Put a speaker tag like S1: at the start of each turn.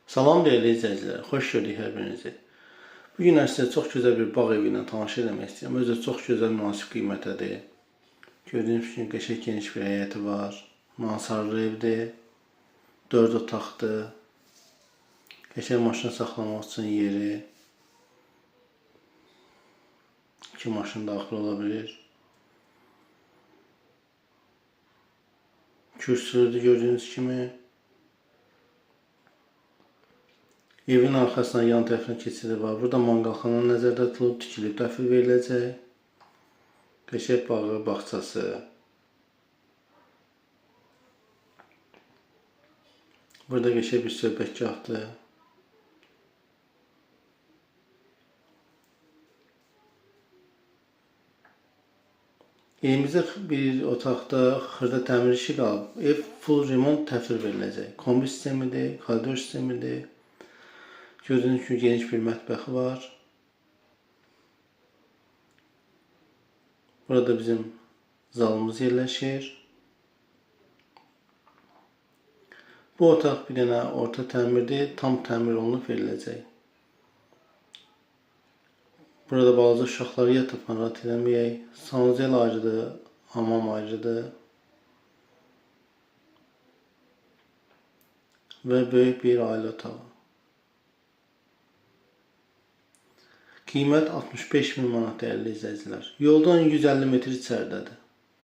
S1: Salam değerli izləyicilər, xoş gördük hər birinizi. Bugün sizə çox gözəl bir bağ evi ilə tanış etmək istəyirəm. Özü də çox gözəl, münasib qiymətədir. Gördüyünüz kimi qəşəng geniş bir həyəti var. Mansarlı evdir. 4 otaqdır. Qəşəng maşın saxlamaq üçün yeri. 2 maşın daxil ola bilir. Kürsüdür gördüyünüz kimi. Evin arxasına yan tərəfinə keçidi var. Burada manqalxana nəzərdə tutulub, tikilib təhvil veriləcək. Qəşəng bağı, bağçası. Burada qəşəng bir söhbətgahdır. Evimizdə bir otaqda xırda təmir işi qalıb. Ev full remont təhvil veriləcək. Kombi sistemidir, koridor sistemidir. Gördüğünüz gibi geniş bir mətbəxi var. Burada bizim zalımız yerləşir. Bu otaq bir dənə orta təmirdir, tam təmir olunub veriləcək. Burada balaca uşaqlar yatıp narahat eləməyək. Sanuzel ayrıdır, hamam ayrıdır. Və böyük bir ailə otağı. Qiymət 65.000 manat değerli izləyicilər. Yoldan 150 metr içəridədir.